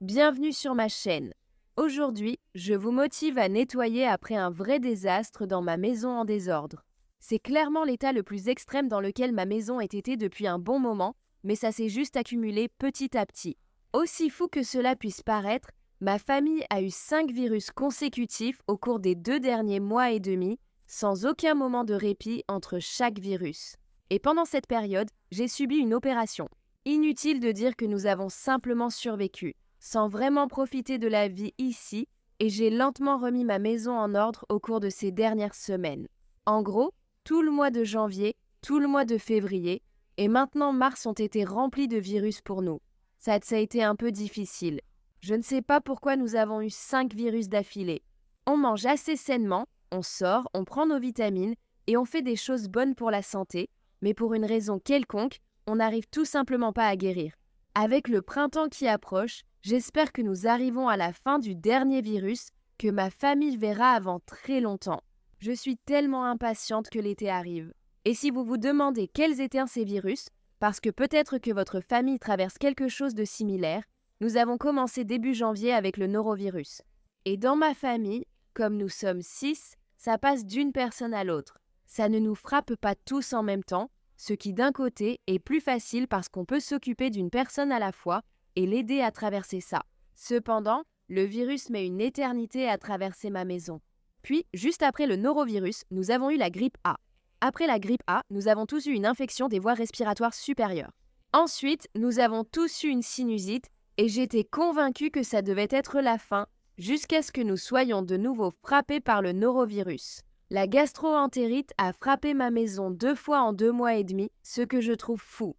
Bienvenue sur ma chaîne. Aujourd'hui, je vous motive à nettoyer après un vrai désastre dans ma maison en désordre. C'est clairement l'état le plus extrême dans lequel ma maison ait été depuis un bon moment, mais ça s'est juste accumulé petit à petit. Aussi fou que cela puisse paraître, ma famille a eu 5 virus consécutifs au cours des 2 derniers mois et demi, sans aucun moment de répit entre chaque virus. Et pendant cette période, j'ai subi une opération. Inutile de dire que nous avons simplement survécu, sans vraiment profiter de la vie ici, et j'ai lentement remis ma maison en ordre au cours de ces dernières semaines. En gros, tout le mois de janvier, tout le mois de février, et maintenant mars ont été remplis de virus pour nous. Ça a été un peu difficile. Je ne sais pas pourquoi nous avons eu 5 virus d'affilée. On mange assez sainement, on sort, on prend nos vitamines, et on fait des choses bonnes pour la santé, mais pour une raison quelconque, on n'arrive tout simplement pas à guérir. Avec le printemps qui approche, j'espère que nous arrivons à la fin du dernier virus que ma famille verra avant très longtemps. Je suis tellement impatiente que l'été arrive. Et si vous vous demandez quels étaient ces virus, parce que peut-être que votre famille traverse quelque chose de similaire, nous avons commencé début janvier avec le norovirus. Et dans ma famille, comme nous sommes 6, ça passe d'une personne à l'autre. Ça ne nous frappe pas tous en même temps, ce qui d'un côté est plus facile parce qu'on peut s'occuper d'une personne à la fois et l'aider à traverser ça. Cependant, le virus met une éternité à traverser ma maison. Puis, juste après le norovirus, nous avons eu la grippe A. Après la grippe A, nous avons tous eu une infection des voies respiratoires supérieures. Ensuite, nous avons tous eu une sinusite et j'étais convaincue que ça devait être la fin jusqu'à ce que nous soyons de nouveau frappés par le norovirus. La gastro-entérite a frappé ma maison 2 fois en 2 mois et demi, ce que je trouve fou.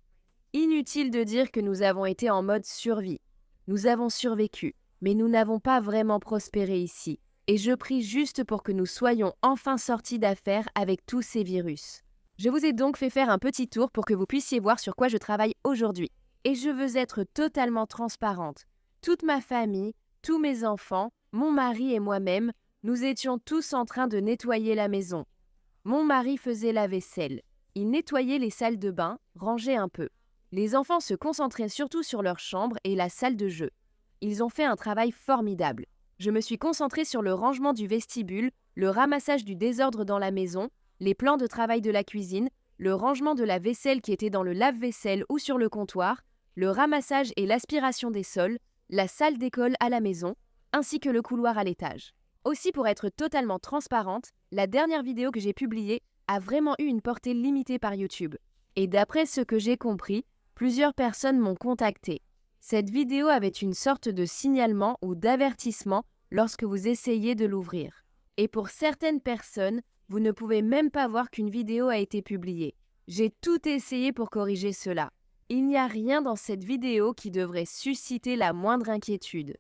Inutile de dire que nous avons été en mode survie. Nous avons survécu, mais nous n'avons pas vraiment prospéré ici. Et je prie juste pour que nous soyons enfin sortis d'affaire avec tous ces virus. Je vous ai donc fait faire un petit tour pour que vous puissiez voir sur quoi je travaille aujourd'hui. Et je veux être totalement transparente. Toute ma famille, tous mes enfants, mon mari et moi-même, nous étions tous en train de nettoyer la maison. Mon mari faisait la vaisselle. Il nettoyait les salles de bain, rangeait un peu. Les enfants se concentraient surtout sur leur chambre et la salle de jeu. Ils ont fait un travail formidable. Je me suis concentrée sur le rangement du vestibule, le ramassage du désordre dans la maison, les plans de travail de la cuisine, le rangement de la vaisselle qui était dans le lave-vaisselle ou sur le comptoir, le ramassage et l'aspiration des sols, la salle d'école à la maison, ainsi que le couloir à l'étage. Aussi, pour être totalement transparente, la dernière vidéo que j'ai publiée a vraiment eu une portée limitée par YouTube. Et d'après ce que j'ai compris, plusieurs personnes m'ont contacté. Cette vidéo avait une sorte de signalement ou d'avertissement lorsque vous essayez de l'ouvrir. Et pour certaines personnes, vous ne pouvez même pas voir qu'une vidéo a été publiée. J'ai tout essayé pour corriger cela. Il n'y a rien dans cette vidéo qui devrait susciter la moindre inquiétude.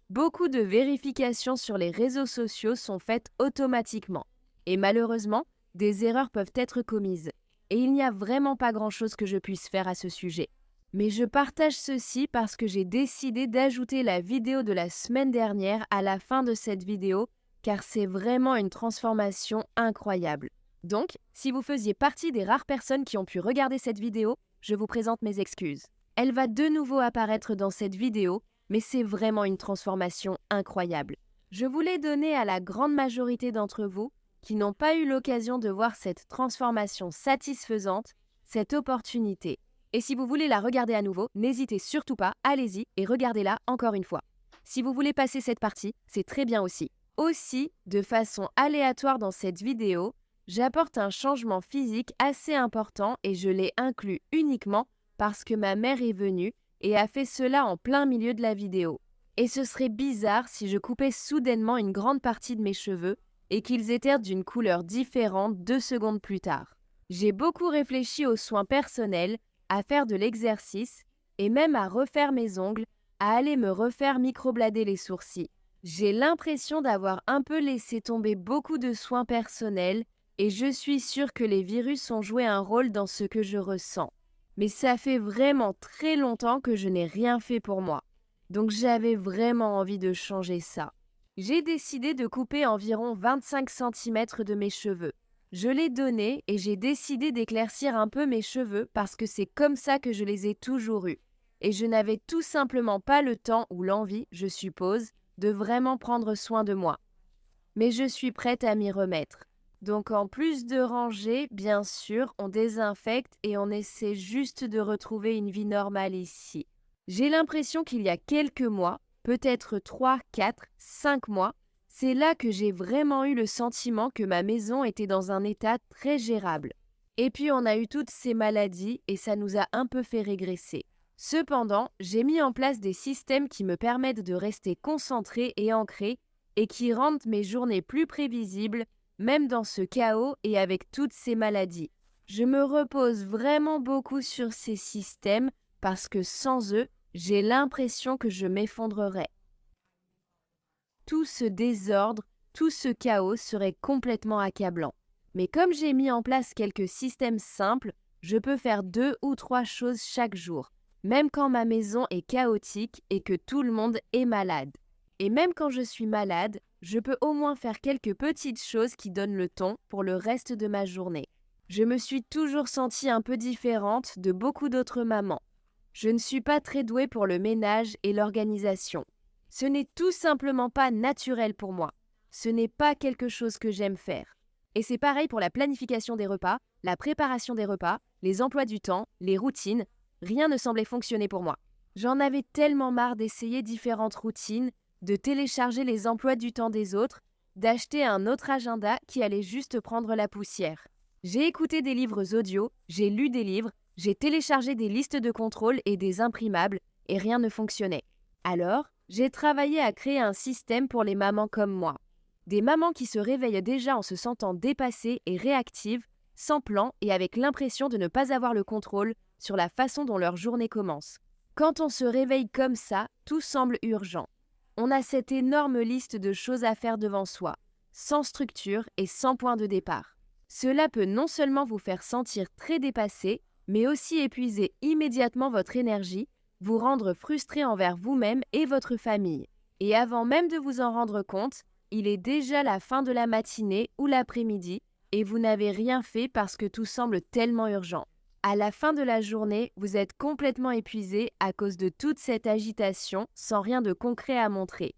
Beaucoup de vérifications sur les réseaux sociaux sont faites automatiquement. Et malheureusement, des erreurs peuvent être commises. Et il n'y a vraiment pas grand-chose que je puisse faire à ce sujet. Mais je partage ceci parce que j'ai décidé d'ajouter la vidéo de la semaine dernière à la fin de cette vidéo, car c'est vraiment une transformation incroyable. Donc, si vous faisiez partie des rares personnes qui ont pu regarder cette vidéo, je vous présente mes excuses. Elle va de nouveau apparaître dans cette vidéo, mais c'est vraiment une transformation incroyable. Je voulais donner à la grande majorité d'entre vous, qui n'ont pas eu l'occasion de voir cette transformation satisfaisante, cette opportunité. Et si vous voulez la regarder à nouveau, n'hésitez surtout pas, allez-y et regardez-la encore une fois. Si vous voulez passer cette partie, c'est très bien aussi. Aussi, de façon aléatoire dans cette vidéo, j'apporte un changement physique assez important et je l'ai inclus uniquement parce que ma mère est venue et a fait cela en plein milieu de la vidéo. Et ce serait bizarre si je coupais soudainement une grande partie de mes cheveux et qu'ils étaient d'une couleur différente 2 secondes plus tard. J'ai beaucoup réfléchi aux soins personnels, à faire de l'exercice et même à refaire mes ongles, à aller me refaire microblader les sourcils. J'ai l'impression d'avoir un peu laissé tomber beaucoup de soins personnels et je suis sûre que les virus ont joué un rôle dans ce que je ressens. Mais ça fait vraiment très longtemps que je n'ai rien fait pour moi. Donc j'avais vraiment envie de changer ça. J'ai décidé de couper environ 25 cm de mes cheveux. Je l'ai donné et j'ai décidé d'éclaircir un peu mes cheveux parce que c'est comme ça que je les ai toujours eus. et je n'avais tout simplement pas le temps ou l'envie, je suppose, de vraiment prendre soin de moi. Mais je suis prête à m'y remettre. Donc en plus de ranger, bien sûr, on désinfecte et on essaie juste de retrouver une vie normale ici. J'ai l'impression qu'il y a quelques mois, peut-être 3, 4, 5 mois, c'est là que j'ai vraiment eu le sentiment que ma maison était dans un état très gérable. Et puis on a eu toutes ces maladies et ça nous a un peu fait régresser. Cependant, j'ai mis en place des systèmes qui me permettent de rester concentrée et ancrée et qui rendent mes journées plus prévisibles, même dans ce chaos et avec toutes ces maladies. Je me repose vraiment beaucoup sur ces systèmes parce que sans eux, j'ai l'impression que je m'effondrerais. Tout ce désordre, tout ce chaos serait complètement accablant. Mais comme j'ai mis en place quelques systèmes simples, je peux faire 2 ou 3 choses chaque jour, même quand ma maison est chaotique et que tout le monde est malade. Et même quand je suis malade, je peux au moins faire quelques petites choses qui donnent le ton pour le reste de ma journée. Je me suis toujours sentie un peu différente de beaucoup d'autres mamans. Je ne suis pas très douée pour le ménage et l'organisation. Ce n'est tout simplement pas naturel pour moi. Ce n'est pas quelque chose que j'aime faire. Et c'est pareil pour la planification des repas, la préparation des repas, les emplois du temps, les routines. Rien ne semblait fonctionner pour moi. J'en avais tellement marre d'essayer différentes routines, de télécharger les emplois du temps des autres, d'acheter un autre agenda qui allait juste prendre la poussière. J'ai écouté des livres audio, j'ai lu des livres, j'ai téléchargé des listes de contrôle et des imprimables, et rien ne fonctionnait. Alors, j'ai travaillé à créer un système pour les mamans comme moi. Des mamans qui se réveillent déjà en se sentant dépassées et réactives, sans plan et avec l'impression de ne pas avoir le contrôle sur la façon dont leur journée commence. Quand on se réveille comme ça, tout semble urgent. On a cette énorme liste de choses à faire devant soi, sans structure et sans point de départ. Cela peut non seulement vous faire sentir très dépassé, mais aussi épuiser immédiatement votre énergie, vous rendre frustré envers vous-même et votre famille. Et avant même de vous en rendre compte, il est déjà la fin de la matinée ou l'après-midi et vous n'avez rien fait parce que tout semble tellement urgent. À la fin de la journée, vous êtes complètement épuisé à cause de toute cette agitation sans rien de concret à montrer.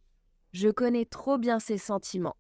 Je connais trop bien ces sentiments.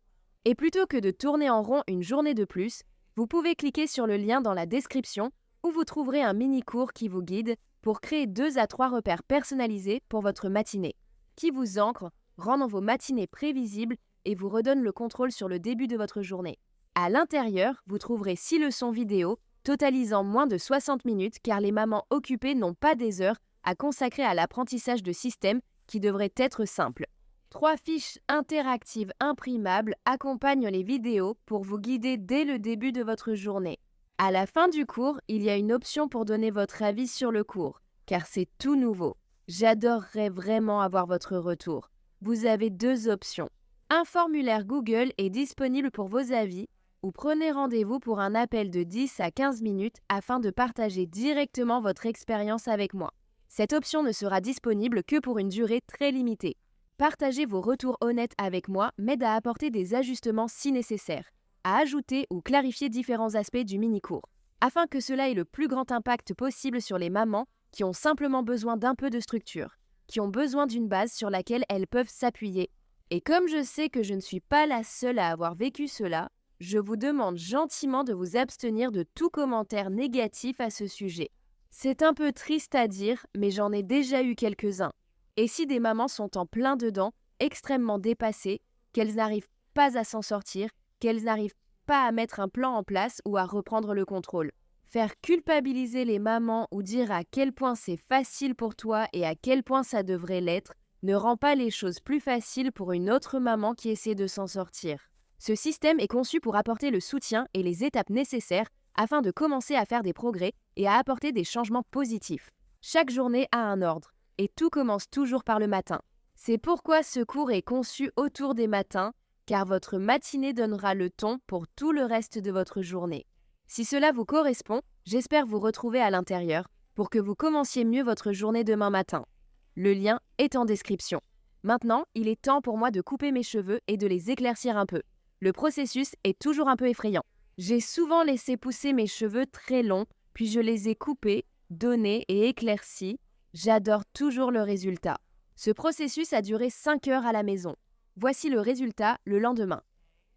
Et plutôt que de tourner en rond une journée de plus, vous pouvez cliquer sur le lien dans la description où vous trouverez un mini-cours qui vous guide pour créer 2 à 3 repères personnalisés pour votre matinée, qui vous ancrent, rendant vos matinées prévisibles et vous redonnent le contrôle sur le début de votre journée. À l'intérieur, vous trouverez 6 leçons vidéo totalisant moins de 60 minutes car les mamans occupées n'ont pas des heures à consacrer à l'apprentissage de systèmes qui devraient être simples. 3 fiches interactives imprimables accompagnent les vidéos pour vous guider dès le début de votre journée. À la fin du cours, il y a une option pour donner votre avis sur le cours, car c'est tout nouveau. J'adorerais vraiment avoir votre retour. Vous avez 2 options. Un formulaire Google est disponible pour vos avis ou prenez rendez-vous pour un appel de 10 à 15 minutes afin de partager directement votre expérience avec moi. Cette option ne sera disponible que pour une durée très limitée. Partager vos retours honnêtes avec moi m'aide à apporter des ajustements si nécessaire, à ajouter ou clarifier différents aspects du mini-cours, afin que cela ait le plus grand impact possible sur les mamans qui ont simplement besoin d'un peu de structure, qui ont besoin d'une base sur laquelle elles peuvent s'appuyer. Et comme je sais que je ne suis pas la seule à avoir vécu cela, je vous demande gentiment de vous abstenir de tout commentaire négatif à ce sujet. C'est un peu triste à dire, mais j'en ai déjà eu quelques-uns. Et si des mamans sont en plein dedans, extrêmement dépassées, qu'elles n'arrivent pas à s'en sortir, qu'elles n'arrivent pas à mettre un plan en place ou à reprendre le contrôle. Faire culpabiliser les mamans ou dire à quel point c'est facile pour toi et à quel point ça devrait l'être, ne rend pas les choses plus faciles pour une autre maman qui essaie de s'en sortir. Ce système est conçu pour apporter le soutien et les étapes nécessaires afin de commencer à faire des progrès et à apporter des changements positifs. Chaque journée a un ordre. Et tout commence toujours par le matin. C'est pourquoi ce cours est conçu autour des matins, car votre matinée donnera le ton pour tout le reste de votre journée. Si cela vous correspond, j'espère vous retrouver à l'intérieur pour que vous commenciez mieux votre journée demain matin. Le lien est en description. Maintenant, il est temps pour moi de couper mes cheveux et de les éclaircir un peu. Le processus est toujours un peu effrayant. J'ai souvent laissé pousser mes cheveux très longs, puis je les ai coupés, donnés et éclaircis, J'adore toujours le résultat. Ce processus a duré 5 heures à la maison. Voici le résultat le lendemain.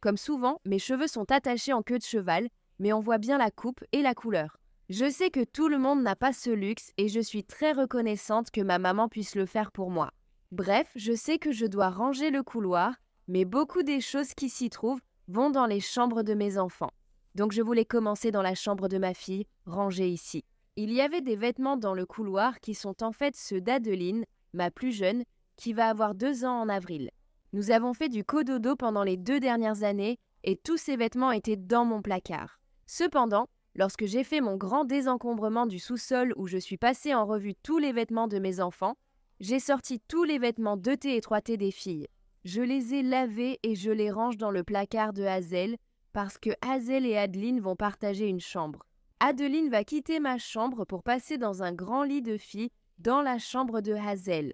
Comme souvent, mes cheveux sont attachés en queue de cheval, mais on voit bien la coupe et la couleur. Je sais que tout le monde n'a pas ce luxe et je suis très reconnaissante que ma maman puisse le faire pour moi. Bref, je sais que je dois ranger le couloir, mais beaucoup des choses qui s'y trouvent vont dans les chambres de mes enfants. Donc je voulais commencer dans la chambre de ma fille, rangée ici. Il y avait des vêtements dans le couloir qui sont en fait ceux d'Adeline, ma plus jeune, qui va avoir 2 ans en avril. Nous avons fait du cododo pendant les 2 dernières années et tous ces vêtements étaient dans mon placard. Cependant, lorsque j'ai fait mon grand désencombrement du sous-sol où je suis passée en revue tous les vêtements de mes enfants, j'ai sorti tous les vêtements 2T et 3T des filles. Je les ai lavés et je les range dans le placard de Hazel parce que Hazel et Adeline vont partager une chambre. Adeline va quitter ma chambre pour passer dans un grand lit de filles dans la chambre de Hazel.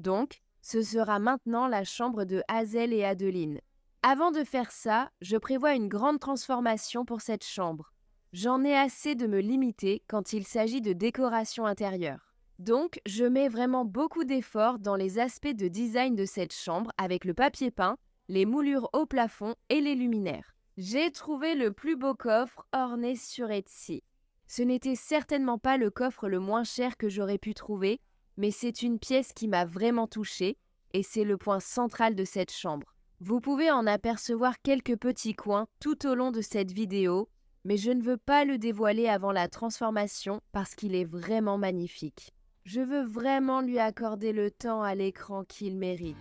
Donc, ce sera maintenant la chambre de Hazel et Adeline. Avant de faire ça, je prévois une grande transformation pour cette chambre. J'en ai assez de me limiter quand il s'agit de décoration intérieure. Donc, je mets vraiment beaucoup d'efforts dans les aspects de design de cette chambre avec le papier peint, les moulures au plafond et les luminaires. J'ai trouvé le plus beau coffre orné sur Etsy. Ce n'était certainement pas le coffre le moins cher que j'aurais pu trouver, mais c'est une pièce qui m'a vraiment touchée et c'est le point central de cette chambre. Vous pouvez en apercevoir quelques petits coins tout au long de cette vidéo, mais je ne veux pas le dévoiler avant la transformation parce qu'il est vraiment magnifique. Je veux vraiment lui accorder le temps à l'écran qu'il mérite.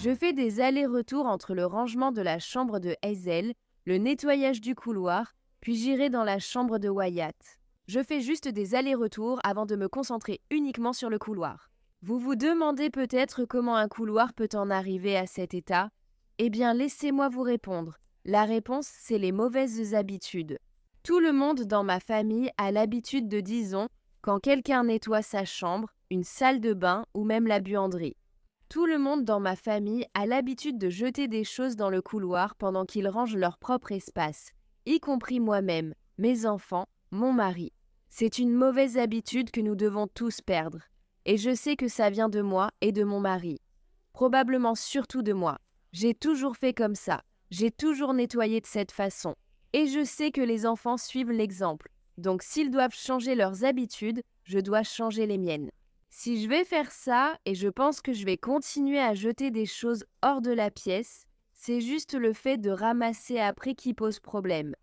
Je fais des allers-retours entre le rangement de la chambre de Hazel, le nettoyage du couloir, puis j'irai dans la chambre de Wyatt. Je fais juste des allers-retours avant de me concentrer uniquement sur le couloir. Vous vous demandez peut-être comment un couloir peut en arriver à cet état? Eh bien, laissez-moi vous répondre. La réponse, c'est les mauvaises habitudes. Tout le monde dans ma famille a l'habitude de, disons, quand quelqu'un nettoie sa chambre, une salle de bain ou même la buanderie. Tout le monde dans ma famille a l'habitude de jeter des choses dans le couloir pendant qu'ils rangent leur propre espace, y compris moi-même, mes enfants, mon mari. C'est une mauvaise habitude que nous devons tous perdre. Et je sais que ça vient de moi et de mon mari. Probablement surtout de moi. J'ai toujours fait comme ça. J'ai toujours nettoyé de cette façon. Et je sais que les enfants suivent l'exemple. Donc s'ils doivent changer leurs habitudes, je dois changer les miennes. Si je vais faire ça, et je pense que je vais continuer à jeter des choses hors de la pièce, c'est juste le fait de ramasser après qui pose problème.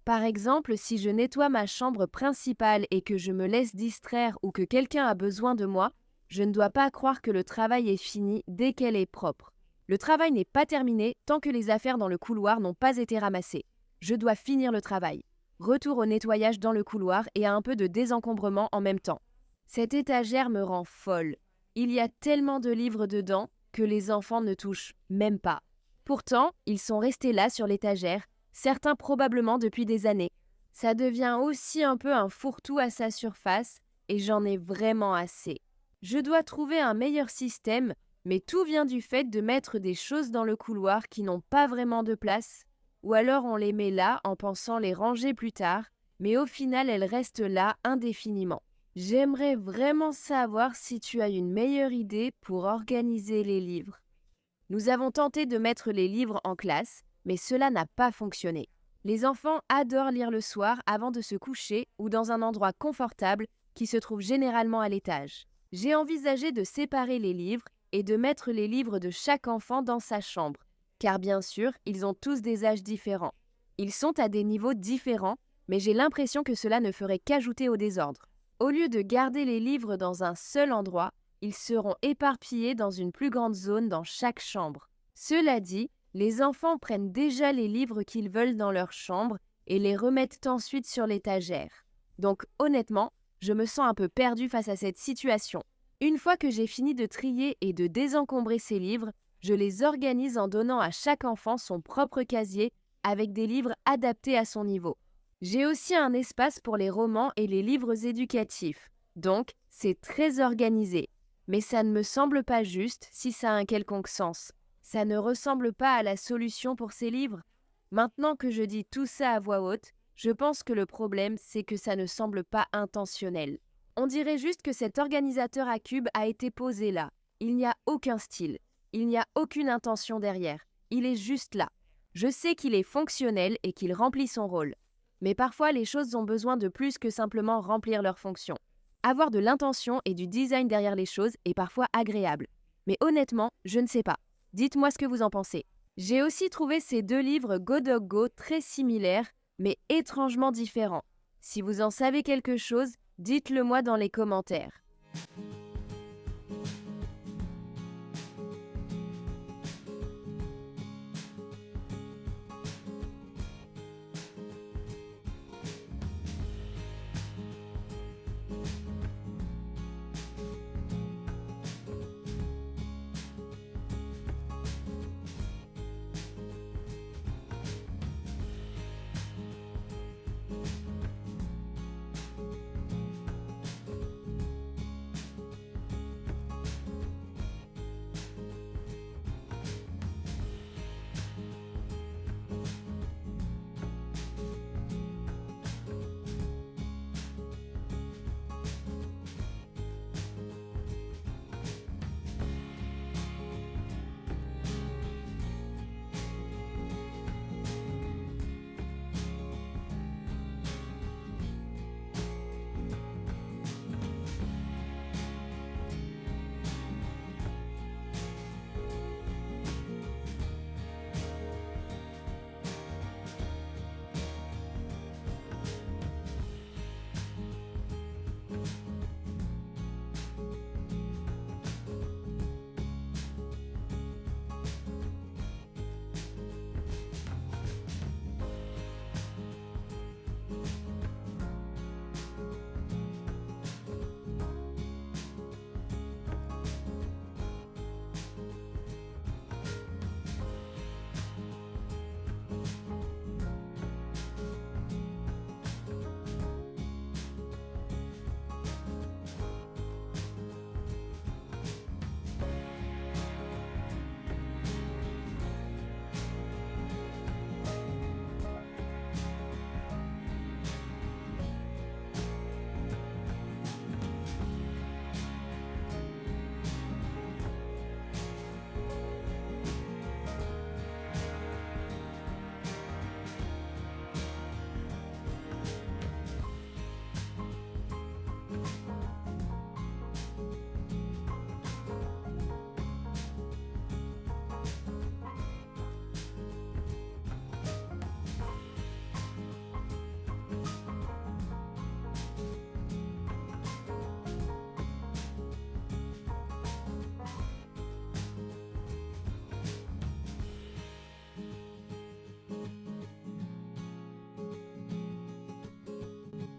Par exemple, si je nettoie ma chambre principale et que je me laisse distraire ou que quelqu'un a besoin de moi, je ne dois pas croire que le travail est fini dès qu'elle est propre. Le travail n'est pas terminé tant que les affaires dans le couloir n'ont pas été ramassées. Je dois finir le travail. Retour au nettoyage dans le couloir et à un peu de désencombrement en même temps. Cette étagère me rend folle. Il y a tellement de livres dedans que les enfants ne touchent même pas. Pourtant, ils sont restés là sur l'étagère, certains probablement depuis des années. Ça devient aussi un peu un fourre-tout à sa surface et j'en ai vraiment assez. Je dois trouver un meilleur système, mais tout vient du fait de mettre des choses dans le couloir qui n'ont pas vraiment de place, ou alors on les met là en pensant les ranger plus tard, mais au final elles restent là indéfiniment. J'aimerais vraiment savoir si tu as une meilleure idée pour organiser les livres. Nous avons tenté de mettre les livres en classe, mais cela n'a pas fonctionné. Les enfants adorent lire le soir avant de se coucher ou dans un endroit confortable qui se trouve généralement à l'étage. J'ai envisagé de séparer les livres et de mettre les livres de chaque enfant dans sa chambre, car bien sûr, ils ont tous des âges différents. Ils sont à des niveaux différents, mais j'ai l'impression que cela ne ferait qu'ajouter au désordre. Au lieu de garder les livres dans un seul endroit, ils seront éparpillés dans une plus grande zone dans chaque chambre. Cela dit, les enfants prennent déjà les livres qu'ils veulent dans leur chambre et les remettent ensuite sur l'étagère. Donc honnêtement, je me sens un peu perdue face à cette situation. Une fois que j'ai fini de trier et de désencombrer ces livres, je les organise en donnant à chaque enfant son propre casier avec des livres adaptés à son niveau. J'ai aussi un espace pour les romans et les livres éducatifs, donc c'est très organisé. Mais ça ne me semble pas juste si ça a un quelconque sens. Ça ne ressemble pas à la solution pour ces livres. Maintenant que je dis tout ça à voix haute, je pense que le problème, c'est que ça ne semble pas intentionnel. On dirait juste que cet organisateur à cubes a été posé là. Il n'y a aucun style. Il n'y a aucune intention derrière. Il est juste là. Je sais qu'il est fonctionnel et qu'il remplit son rôle. Mais parfois, les choses ont besoin de plus que simplement remplir leur fonction. Avoir de l'intention et du design derrière les choses est parfois agréable. Mais honnêtement, je ne sais pas. Dites-moi ce que vous en pensez. J'ai aussi trouvé ces deux livres Go Dog Go très similaires, mais étrangement différents. Si vous en savez quelque chose, dites-le moi dans les commentaires.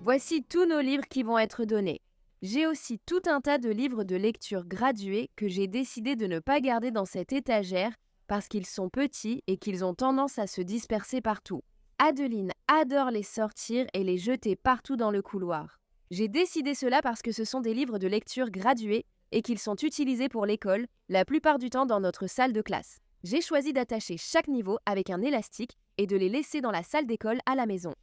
Voici tous nos livres qui vont être donnés. J'ai aussi tout un tas de livres de lecture gradués que j'ai décidé de ne pas garder dans cette étagère parce qu'ils sont petits et qu'ils ont tendance à se disperser partout. Adeline adore les sortir et les jeter partout dans le couloir. J'ai décidé cela parce que ce sont des livres de lecture gradués et qu'ils sont utilisés pour l'école, la plupart du temps dans notre salle de classe. J'ai choisi d'attacher chaque niveau avec un élastique et de les laisser dans la salle d'école à la maison.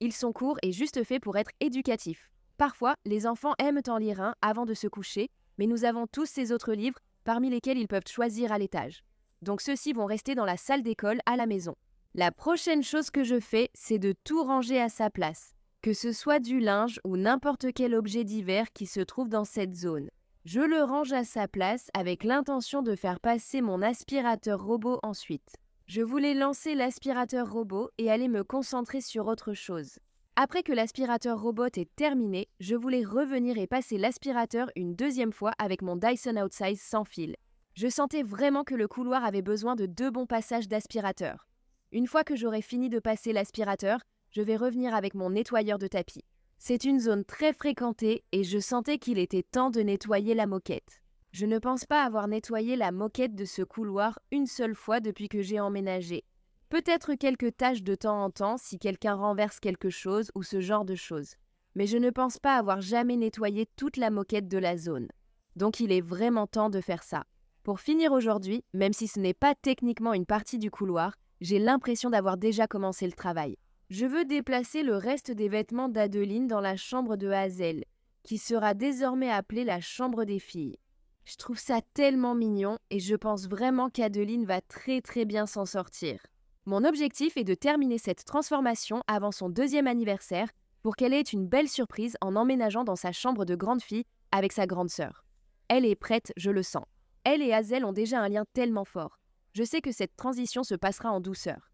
Ils sont courts et juste faits pour être éducatifs. Parfois, les enfants aiment en lire un avant de se coucher, mais nous avons tous ces autres livres parmi lesquels ils peuvent choisir à l'étage. Donc ceux-ci vont rester dans la salle d'école à la maison. La prochaine chose que je fais, c'est de tout ranger à sa place, que ce soit du linge ou n'importe quel objet divers qui se trouve dans cette zone. Je le range à sa place avec l'intention de faire passer mon aspirateur robot ensuite. Je voulais lancer l'aspirateur robot et aller me concentrer sur autre chose. Après que l'aspirateur robot est terminé, je voulais revenir et passer l'aspirateur une deuxième fois avec mon Dyson Outsize sans fil. Je sentais vraiment que le couloir avait besoin de 2 bons passages d'aspirateur. Une fois que j'aurai fini de passer l'aspirateur, je vais revenir avec mon nettoyeur de tapis. C'est une zone très fréquentée et je sentais qu'il était temps de nettoyer la moquette. Je ne pense pas avoir nettoyé la moquette de ce couloir une seule fois depuis que j'ai emménagé. Peut-être quelques taches de temps en temps si quelqu'un renverse quelque chose ou ce genre de choses. Mais je ne pense pas avoir jamais nettoyé toute la moquette de la zone. Donc il est vraiment temps de faire ça. Pour finir aujourd'hui, même si ce n'est pas techniquement une partie du couloir, j'ai l'impression d'avoir déjà commencé le travail. Je veux déplacer le reste des vêtements d'Adeline dans la chambre de Hazel, qui sera désormais appelée la chambre des filles. Je trouve ça tellement mignon et je pense vraiment qu'Adeline va très bien s'en sortir. Mon objectif est de terminer cette transformation avant son 2e anniversaire pour qu'elle ait une belle surprise en emménageant dans sa chambre de grande fille avec sa grande sœur. Elle est prête, je le sens. Elle et Hazel ont déjà un lien tellement fort. Je sais que cette transition se passera en douceur.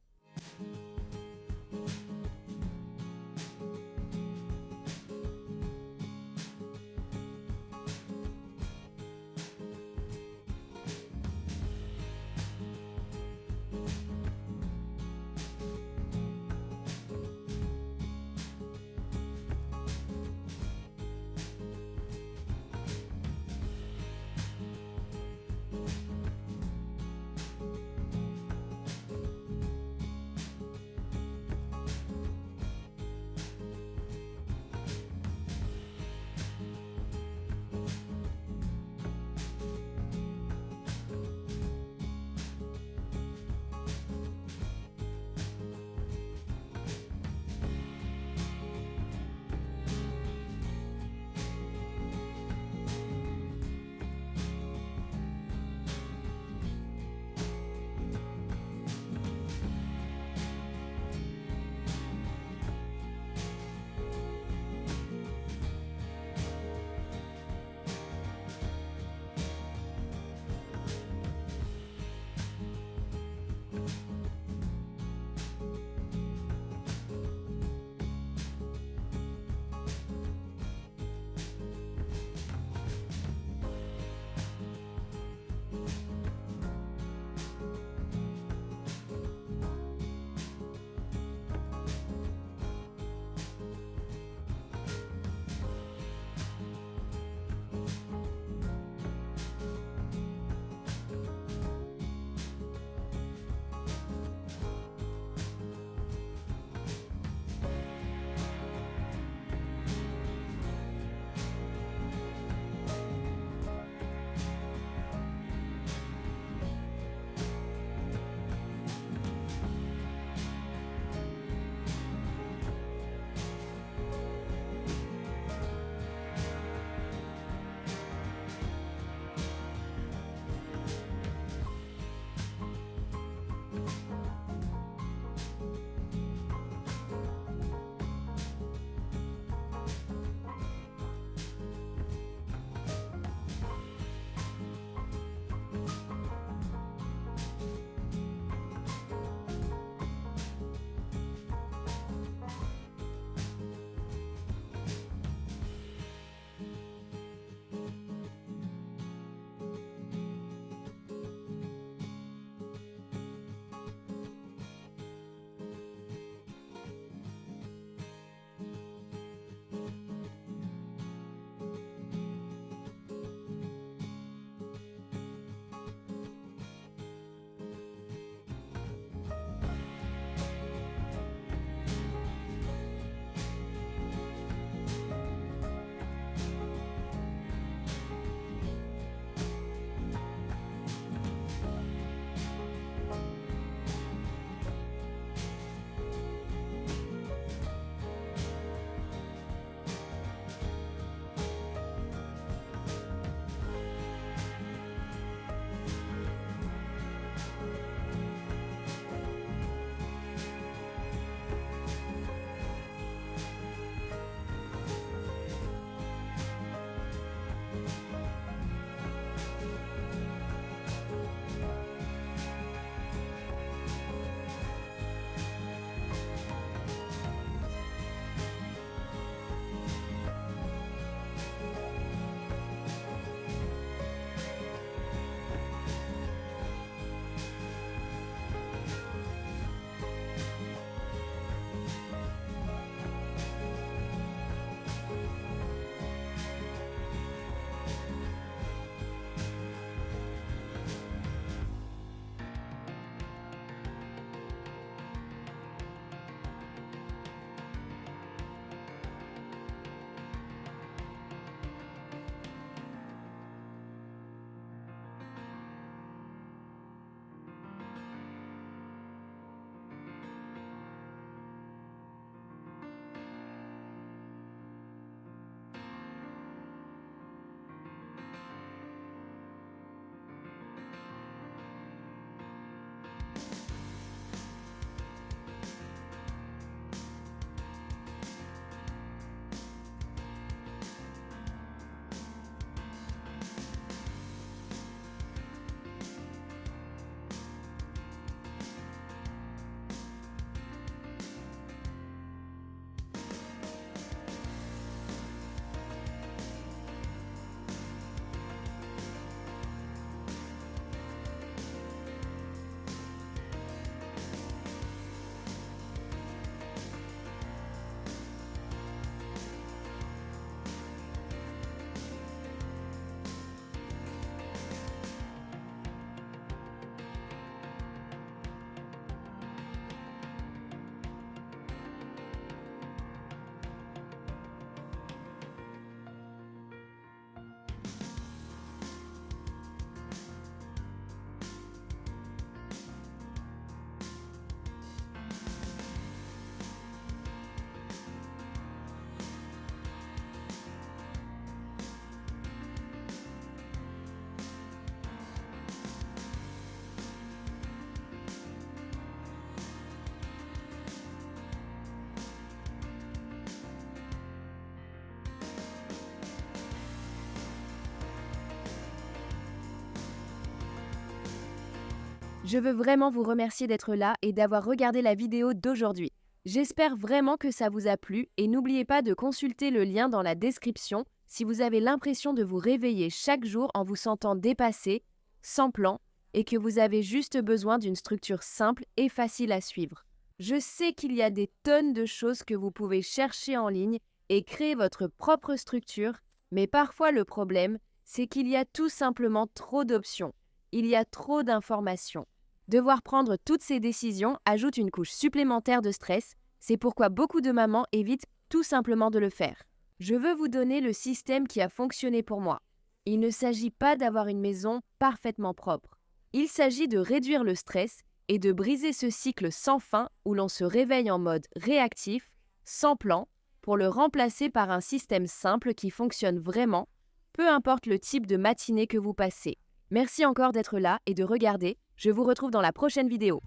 Je veux vraiment vous remercier d'être là et d'avoir regardé la vidéo d'aujourd'hui. J'espère vraiment que ça vous a plu et n'oubliez pas de consulter le lien dans la description si vous avez l'impression de vous réveiller chaque jour en vous sentant dépassé, sans plan, et que vous avez juste besoin d'une structure simple et facile à suivre. Je sais qu'il y a des tonnes de choses que vous pouvez chercher en ligne et créer votre propre structure, mais parfois le problème, c'est qu'il y a tout simplement trop d'options. Il y a trop d'informations. Devoir prendre toutes ces décisions ajoute une couche supplémentaire de stress, c'est pourquoi beaucoup de mamans évitent tout simplement de le faire. Je veux vous donner le système qui a fonctionné pour moi. Il ne s'agit pas d'avoir une maison parfaitement propre. Il s'agit de réduire le stress et de briser ce cycle sans fin où l'on se réveille en mode réactif, sans plan, pour le remplacer par un système simple qui fonctionne vraiment, peu importe le type de matinée que vous passez. Merci encore d'être là et de regarder. Je vous retrouve dans la prochaine vidéo.